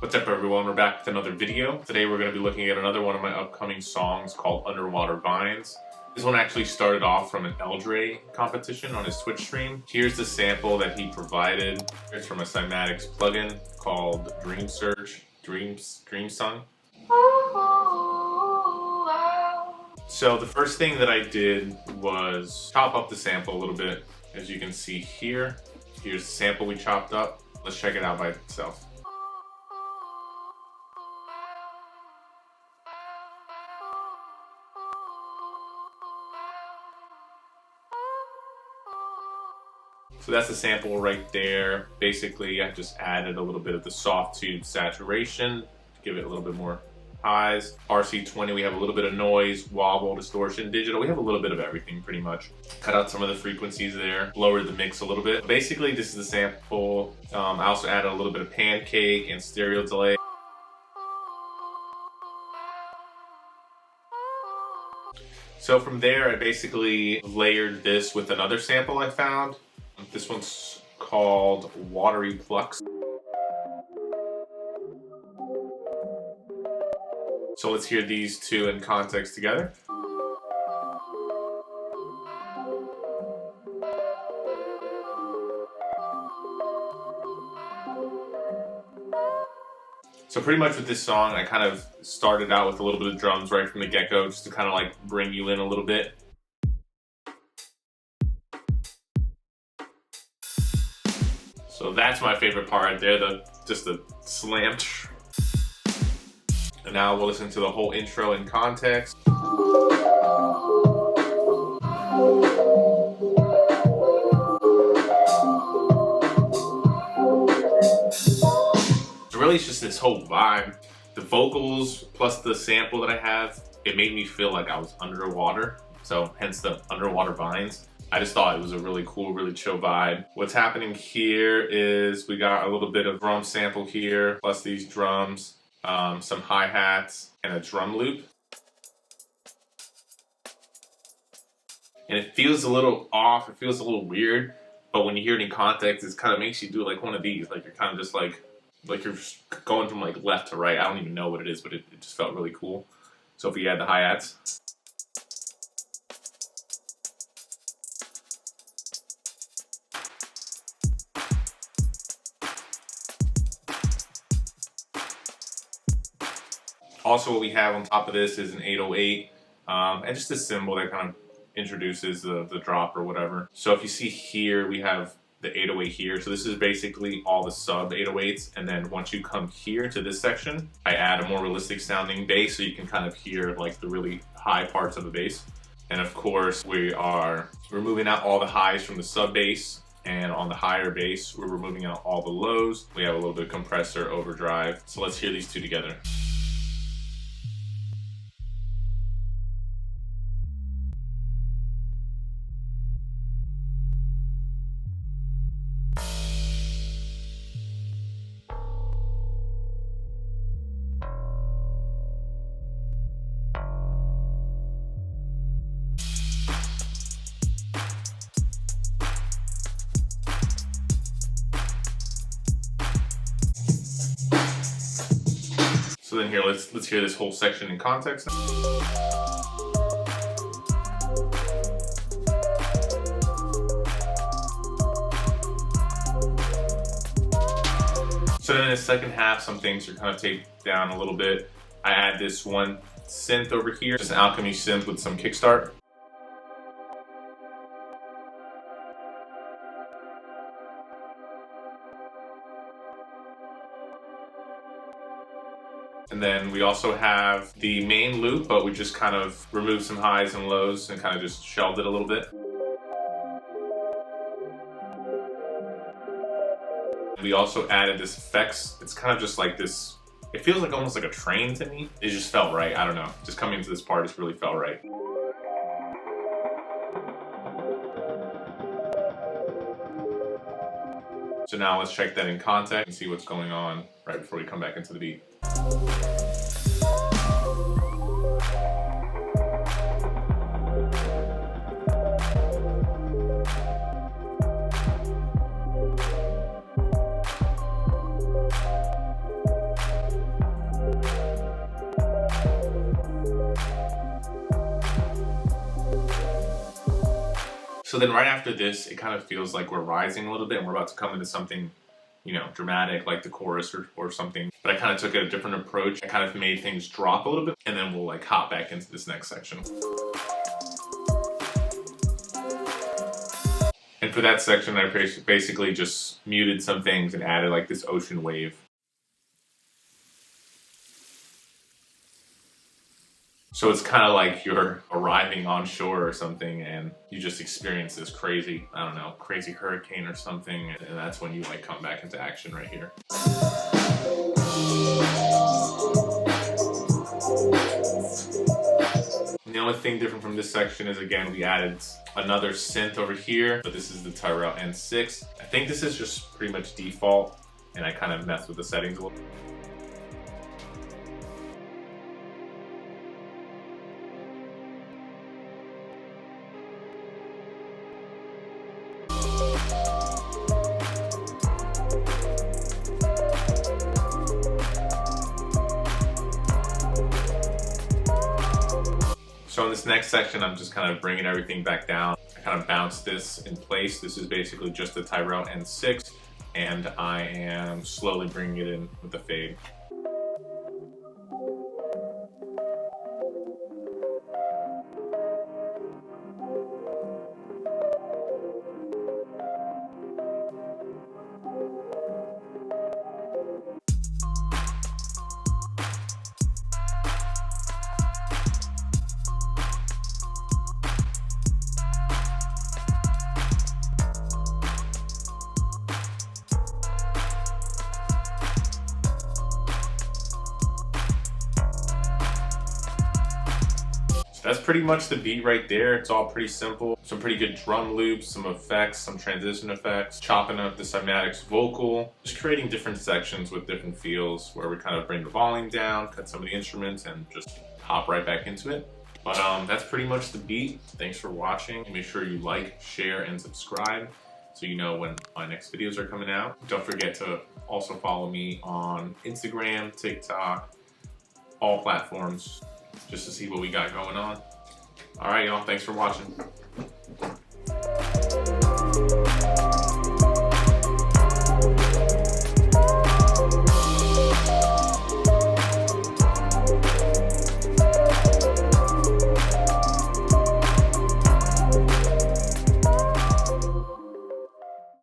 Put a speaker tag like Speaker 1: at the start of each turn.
Speaker 1: What's up everyone, we're back with another video. Today we're going to be looking at another one of my upcoming songs called Underwater Vines. This one actually started off from an Eldre competition on his Twitch stream. Here's the sample that he provided. It's from a Cymatics plugin called Dream Sung. So the first thing that I did was chop up the sample a little bit. As you can see here, here's the sample we chopped up. Let's check it out by itself. So that's the sample right there. Basically, I just added a little bit of the soft tube saturation to give it a little bit more highs. RC20, we have a little bit of noise, wobble, distortion, digital. We have a little bit of everything pretty much. Cut out some of the frequencies there, lowered the mix a little bit. Basically, this is the sample. I also added a little bit of pancake and stereo delay. So from there, I basically layered this with another sample I found. This one's called Watery Flux. So let's hear these two in context together. So pretty much with this song, I kind of started out with a little bit of drums right from the get-go, just to kind of like bring you in a little bit. So that's my favorite part right there, just the slam. And now we'll listen to the whole intro in context. So really it's just this whole vibe. The vocals plus the sample that I have, it made me feel like I was underwater. So hence the Underwater Vines. I just thought it was a really cool, really chill vibe. What's happening here is we got a little bit of drum sample here, plus these drums, some hi-hats, and a drum loop. And it feels a little off, it feels a little weird, but when you hear it in context, it kind of makes you do like one of these. Like you're kind of just like you're going from like left to right. I don't even know what it is, but it just felt really cool. So if you add the hi-hats. Also, what we have on top of this is an 808, and just a cymbal that kind of introduces the drop or whatever. So if you see here, we have the 808 here. So this is basically all the sub 808s. And then once you come here to this section, I add a more realistic sounding bass so you can kind of hear like the really high parts of the bass. And of course, we are removing out all the highs from the sub bass. And on the higher bass, we're removing out all the lows. We have a little bit of compressor overdrive. So let's hear these two together. So then here, let's hear this whole section in context. So then in the second half, some things are kind of taped down a little bit. I add this one synth over here, just an Alchemy synth with some kickstart. And then we also have the main loop, but we just kind of removed some highs and lows and kind of just shelved it a little bit. We also added this effects. It's kind of just like this, it feels like almost like a train to me. It just felt right, I don't know. Just coming into this part, it really felt right. So now let's check that in context and see what's going on right before we come back into the beat. So then right after this, it kind of feels like we're rising a little bit and we're about to come into something, you know, dramatic like the chorus or something. But I kind of took a different approach. I kind of made things drop a little bit, and then we'll like hop back into this next section. And for that section, I basically just muted some things and added like this ocean wave. So it's kind of like you're arriving on shore or something and you just experience this crazy, I don't know, crazy hurricane or something. And that's when you like come back into action right here. And the only thing different from this section is, again, we added another synth over here, but this is the Tyrell N6. I think this is just pretty much default, and I kind of messed with the settings a little. So in this next section, I'm just kind of bringing everything back down. I kind of bounced this in place. This is basically just the Tyrell N6, and I am slowly bringing it in with the fade. That's pretty much the beat right there. It's all pretty simple. Some pretty good drum loops, some effects, some transition effects, chopping up the cymatics vocal, just creating different sections with different feels where we kind of bring the volume down, cut some of the instruments, and just hop right back into it. But that's pretty much the beat. Thanks for watching. Make sure you like, share, and subscribe so you know when my next videos are coming out. Don't forget to also follow me on Instagram, TikTok, all platforms, just to see what we got going on. All right, y'all, thanks for watching.